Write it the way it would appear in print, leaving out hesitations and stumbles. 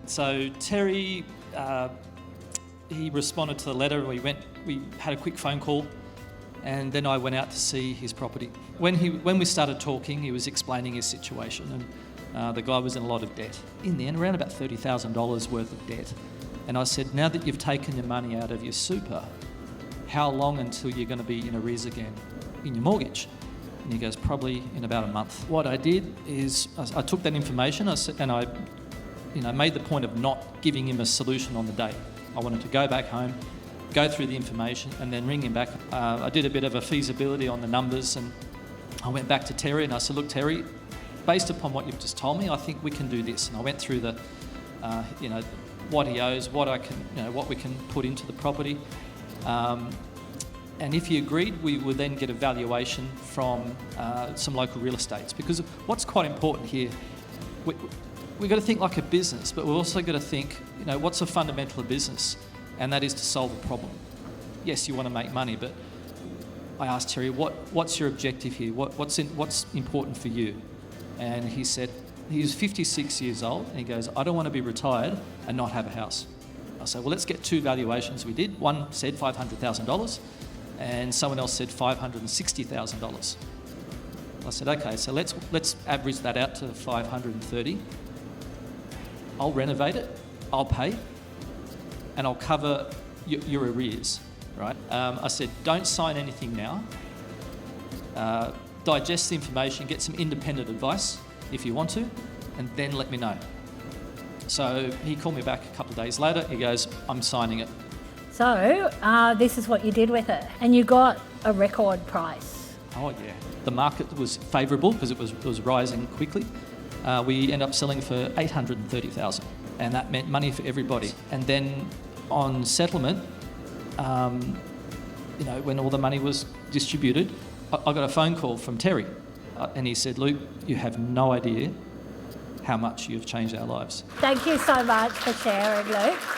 So Terry, he responded to the letter. We had a quick phone call, and then I went out to see his property. When we started talking, he was explaining his situation, and the guy was in a lot of debt. In the end, around about $30,000 worth of debt. And I said, now that you've taken your money out of your super, how long until you're going to be in arrears again in your mortgage? And he goes, probably in about a month. What I did is I took that information and I made the point of not giving him a solution on the day. I wanted to go back home, go through the information, and then ring him back. I did a bit of a feasibility on the numbers, and I went back to Terry and I said, look, Terry, based upon what you've just told me, I think we can do this. And I went through the, what he owes, what we can put into the property. And if he agreed, we would then get a valuation from some local real estates. Because what's quite important here, we've got to think like a business, but we've also got to think, what's the fundamental of business? And that is to solve a problem. Yes, you want to make money, but I asked Terry, what's your objective here? What's important for you? And he said, he was 56 years old, and he goes, I don't want to be retired and not have a house. I said, well, let's get two valuations. We did. One said $500,000, and someone else said $560,000. I said, okay, so let's average that out to 530. I'll renovate it, I'll pay, and I'll cover your arrears, right? I said, don't sign anything now. Digest the information, get some independent advice if you want to, and then let me know. So he called me back a couple of days later. He goes, I'm signing it. So this is what you did with it, and you got a record price. Oh yeah. The market was favourable because it was rising quickly. We ended up selling for $830,000, and that meant money for everybody. And then on settlement, when all the money was distributed, I got a phone call from Terry, and he said, Luke, you have no idea how much you've changed our lives. Thank you so much for sharing, Luke.